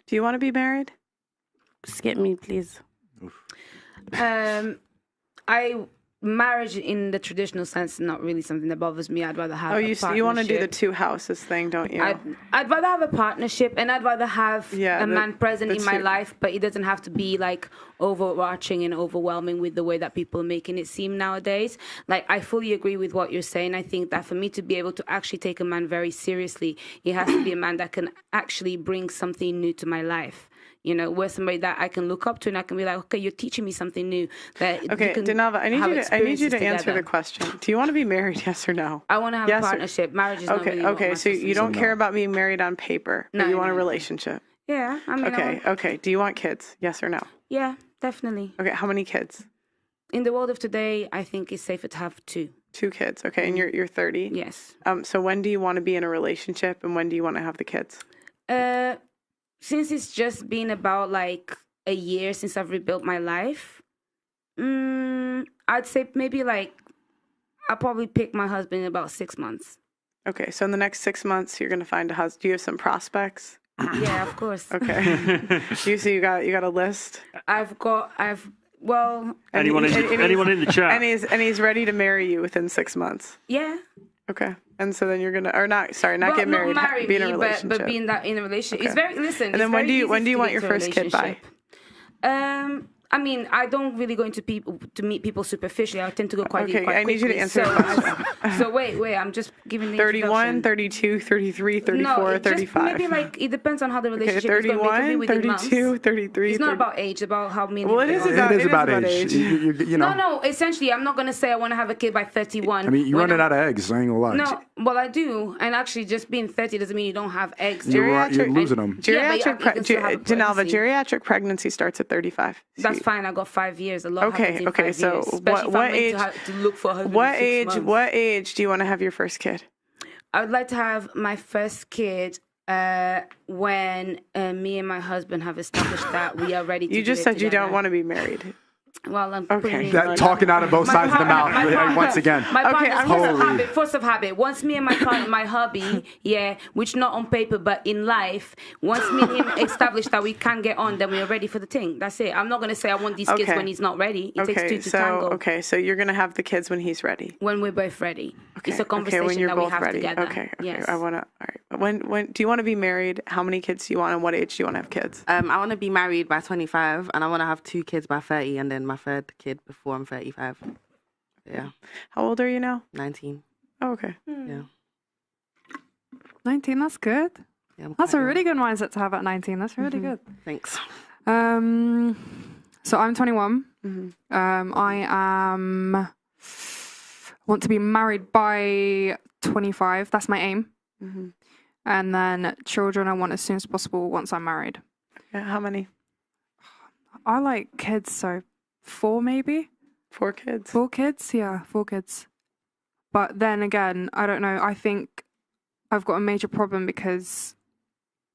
Do you want to be married? Skip me, please. Marriage in the traditional sense is not really something that bothers me. I'd rather have a partnership. You want to do the two houses thing, don't you? I'd rather have a partnership, and I'd rather have a man present in my life, but it doesn't have to be like overarching and overwhelming with the way that people are making it seem nowadays. Like, I fully agree with what you're saying. I think that for me to be able to actually take a man very seriously, it has to be a man that can actually bring something new to my life. You know, where somebody that I can look up to and I can be like, okay, you're teaching me something new. Okay, Dinava, I need you to answer the question. Do you want to be married, yes or no? I want to have a partnership. Marriage is not really Okay, so you don't care about being married on paper, but you want a relationship. Yeah, I mean. Okay. Do you want kids, yes or no? Yeah, definitely. Okay, how many kids? In the world of today, I think it's safer to have two. 2 kids, okay, and you're 30? Yes. So when do you want to be in a relationship and when do you want to have the kids? Since it's just been about like a year since I've rebuilt my life, I'd say maybe like I'll probably pick my husband in about 6 months. Okay, so in the next 6 months, you're going to find a husband. Do you have some prospects? Yeah, of course. Okay. you got a list? Anyone in the chat? And he's ready to marry you within 6 months. Yeah. Okay. And so then you're gonna, not get married, not be in a relationship. but being in a relationship. Okay. It's very, listen. And then when do you want your first kid by? I mean, I don't really go into meet people superficially. I tend to go quite deep, quite I need you to answer the question. So wait, I'm just giving the 31, 32, 33, 34, 35. Maybe like, it depends on how the relationship 31, is 32, 33. It's not about age, about how many. Well, it is about age. You know. No, essentially, I'm not going to say I want to have a kid by 31. I mean, you're running out of eggs, I ain't gonna lie. No, well, I do. And actually, just being 30 doesn't mean you don't have eggs. You're losing them. Geriatric pregnancy starts at 35. That's fine. I got 5 years. A lot happens in 5 years. So what age? To look for a husband What age do you want to have your first kid? I would like to have my first kid when me and my husband have established that we are ready to. You just said you don't want to be married. Well, I'm okay. Talking out of both sides of the mouth once again. My partner's force of habit. Once me and my partner, my hubby, which not on paper but in life, once me and him establish that we can get on, then we are ready for the thing. That's it. I'm not gonna say I want these kids when he's not ready. It takes 2 to tango. Okay, so you're gonna have the kids when he's ready. When we're both ready. Okay. It's a conversation when you're that both we have ready. together. Okay. Yes. I wanna. All right. When do you want to be married? How many kids do you want? And what age do you want to have kids? I want to be married by 25, and I want to have 2 kids by 30, and then my third kid before I'm 35. Yeah. How old are you now? 19. Oh, okay. Yeah. 19, that's good. Yeah, that's a really good mindset to have at 19. That's really good. Thanks. So I'm 21. I want to be married by 25. That's my aim. And then children I want as soon as possible once I'm married. Yeah, how many? I like kids, so 4 maybe. 4 kids? 4 kids, yeah, 4 kids. But then again, I don't know. I think I've got a major problem because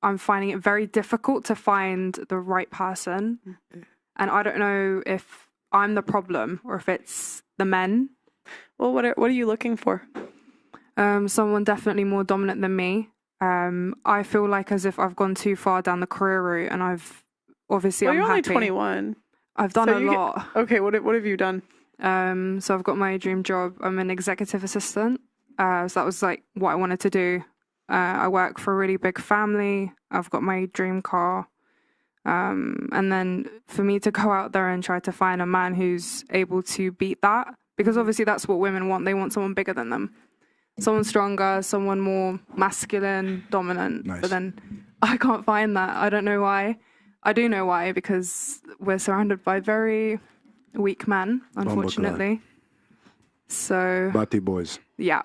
I'm finding it very difficult to find the right person. And I don't know if I'm the problem or if it's the men. Well, what are you looking for? Someone definitely more dominant than me. I feel like as if I've gone too far down the career route, and I've obviously I'm you're happy. only 21. I've done a lot. Okay, what have you done? So I've got my dream job. I'm an executive assistant. So that was like what I wanted to do. I work for a really big family. I've got my dream car. And then for me to go out there and try to find a man who's able to beat that, because obviously that's what women want. They want someone bigger than them. Someone stronger, someone more masculine, dominant. Nice. But then I can't find that. I don't know why. I do know why, because we're surrounded by very weak men, unfortunately. So Bati boys. Yeah.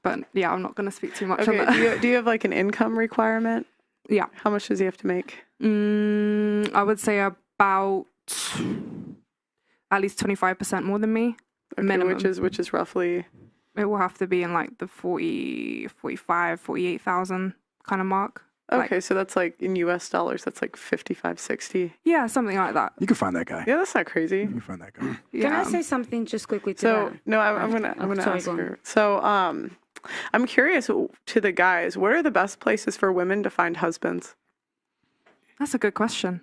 But yeah, I'm not going to speak too much on that. Do you have like an income requirement? Yeah. How much does he have to make? I would say about at least 25% more than me. Okay, minimum. Which is roughly? It will have to be in like the 40, 45, 48,000 kind of mark. Okay, so that's like in US dollars, that's like 55, 60. Yeah, something like that. You can find that guy. Yeah, that's not crazy. You can find that guy. Can I say something just quickly to that? No, I'm gonna ask her. So, I'm curious to the guys, what are the best places for women to find husbands? That's a good question.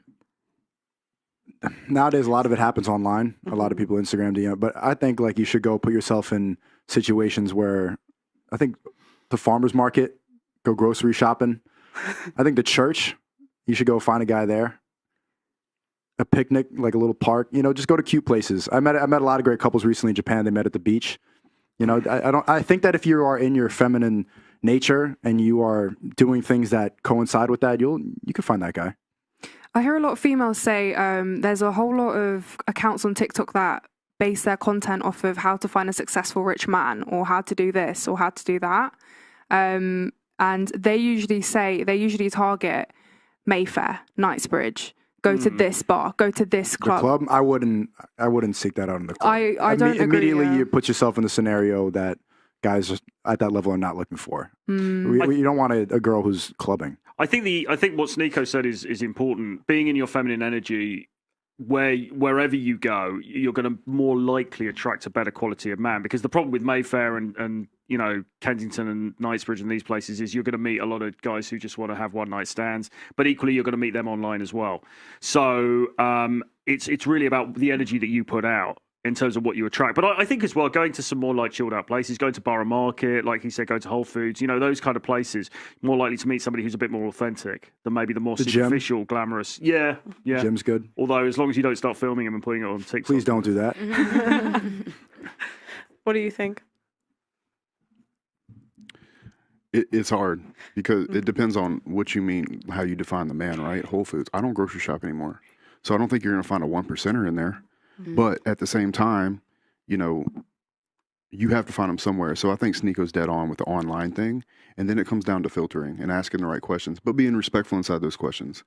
Nowadays, a lot of it happens online. A lot of people Instagram DM, but I think like you should go put yourself in situations where, I think the farmer's market, go grocery shopping. I think the church, you should go find a guy there. A picnic, like a little park, just go to cute places. I met a lot of great couples recently in Japan. They met at the beach. I think that if you are in your feminine nature and you are doing things that coincide with that, you can find that guy. I hear a lot of females say there's a whole lot of accounts on TikTok that base their content off of how to find a successful rich man or how to do this or how to do that. And they usually target Mayfair, Knightsbridge, go to this bar, go to this club. The club, I wouldn't seek that out in the club. I don't agree. Immediately you put yourself in the scenario that guys at that level are not looking for. You don't want a girl who's clubbing. I think what Sneeko said is important. Being in your feminine energy, wherever you go, you're going to more likely attract a better quality of man. Because the problem with Mayfair and Kensington and Knightsbridge and these places is you're going to meet a lot of guys who just want to have one night stands, but equally you're going to meet them online as well. So it's really about the energy that you put out in terms of what you attract. But I think as well, going to some more like chilled out places, going to Borough Market, like he said, go to Whole Foods, those kind of places, more likely to meet somebody who's a bit more authentic than maybe the more superficial, glamorous. Yeah. Gym's good. Although as long as you don't start filming him and putting it on TikTok. Please don't do that. What do you think? It's hard because it depends on what you mean, how you define the man, right? Whole Foods. I don't grocery shop anymore. So I don't think you're going to find a 1%er in there. But at the same time, you have to find them somewhere. So I think Sneeko's dead on with the online thing. And then it comes down to filtering and asking the right questions, but being respectful inside those questions,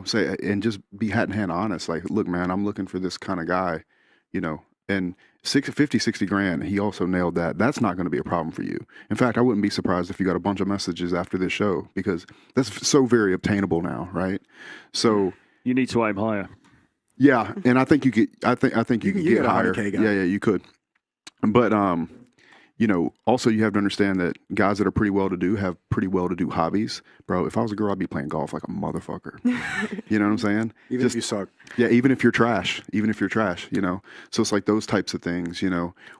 say, and just be hat in hand honest. Like, look, man, I'm looking for this kind of guy, and 60 grand, he also nailed that. That's not going to be a problem for you. In fact, I wouldn't be surprised if you got a bunch of messages after this show because that's so very obtainable now. Right. So you need to aim higher. Yeah, and I think you could. I think you could get higher. Yeah, you could. But also you have to understand that guys that are pretty well to do have pretty well to do hobbies. Bro, if I was a girl, I'd be playing golf like a motherfucker. You know what I'm saying? Even if you suck. Yeah, even if you're trash. So it's like those types of things.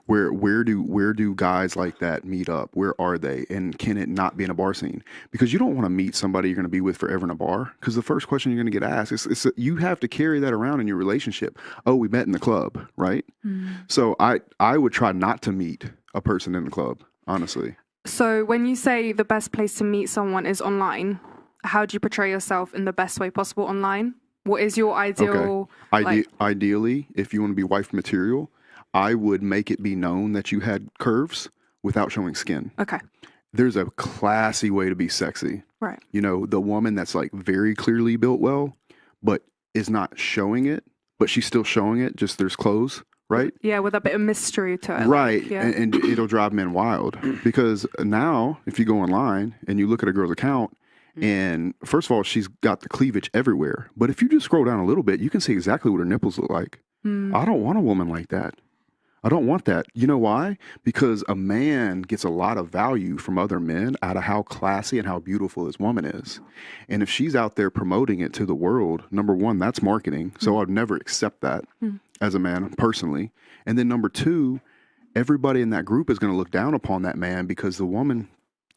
Where do guys like that meet up? Where are they? And can it not be in a bar scene? Because you don't want to meet somebody you're going to be with forever in a bar. Because the first question you're going to get asked is you have to carry that around in your relationship. Oh, we met in the club, right? So I would try not to meet a person in the club, honestly. So when you say the best place to meet someone is online, how do you portray yourself in the best way possible online? What is your ideal? Okay. Ideally, if you want to be wife material, I would make it be known that you had curves without showing skin. Okay. There's a classy way to be sexy. Right. The woman that's like very clearly built well, but is not showing it, but she's still showing it, just there's clothes. Right? Yeah, with a bit of mystery to it. Right. And it'll drive men wild because now if you go online and you look at a girl's account and first of all, she's got the cleavage everywhere. But if you just scroll down a little bit, you can see exactly what her nipples look like. I don't want a woman like that. I don't want that. You know why? Because a man gets a lot of value from other men out of how classy and how beautiful his woman is. And if she's out there promoting it to the world, number one, that's marketing. So I'd never accept that as a man personally. And then number two, everybody in that group is going to look down upon that man because the woman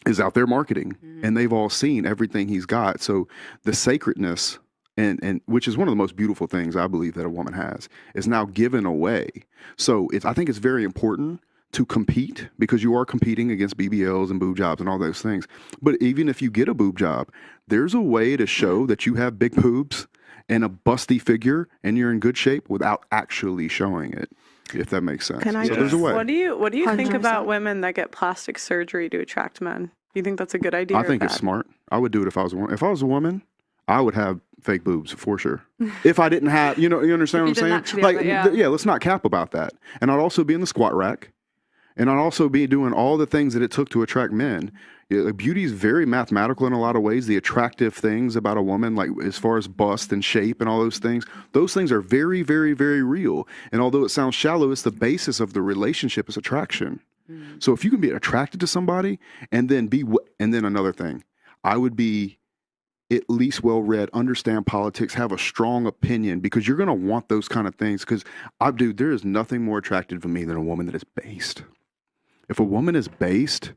is out there marketing and they've all seen everything he's got. So the sacredness and which is one of the most beautiful things I believe that a woman has, is now given away. So I think it's very important to compete because you are competing against BBLs and boob jobs and all those things. But even if you get a boob job, there's a way to show that you have big boobs and a busty figure and you're in good shape without actually showing it, if that makes sense. There's a way. What do you think about women that get plastic surgery to attract men? Do you think that's a good idea? I think it's smart. I would do it if I was a woman. If I was a woman, I would have fake boobs for sure. If I didn't have, you understand what I'm saying? Like, let's not cap about that. And I'd also be in the squat rack. And I'd also be doing all the things that it took to attract men. Beauty is very mathematical in a lot of ways. The attractive things about a woman, like as far as bust and shape and all those things are very, very, very real. And although it sounds shallow, it's the basis of the relationship is attraction. So if you can be attracted to somebody and then another thing, I would be at least well read, understand politics, have a strong opinion, because you're going to want those kind of things. Because there is nothing more attractive to me than a woman that is based. If a woman is based,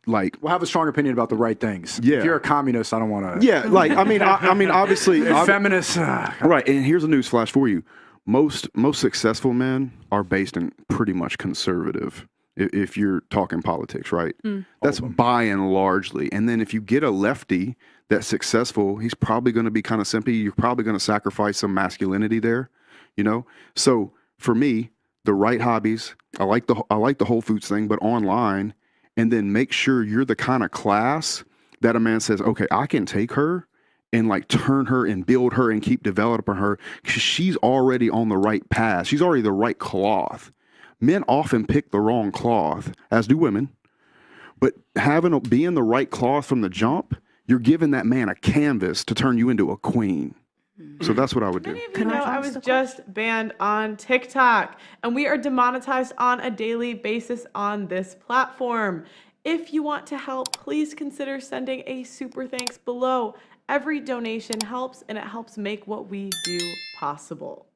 like, we'll have a strong opinion about the right things. Yeah. If you're a communist, I don't want to. Yeah, like, I mean, obviously, feminists. Right, and here's a news flash for you: most successful men are based in pretty much conservative. If you're talking politics, right? That's by and largely. And then if you get a lefty that's successful, he's probably going to be kind of simpy. You're probably going to sacrifice some masculinity there, you know? So for me, the right hobbies, I like the Whole Foods thing, but online, and then make sure you're the kind of class that a man says, okay, I can take her and like turn her and build her and keep developing her, because she's already on the right path. She's already the right cloth. Men often pick the wrong cloth, as do women. But being the right cloth from the jump, you're giving that man a canvas to turn you into a queen. So that's what I would do. Many of you know I was just banned on TikTok, and we are demonetized on a daily basis on this platform. If you want to help, please consider sending a super thanks below. Every donation helps, and it helps make what we do possible.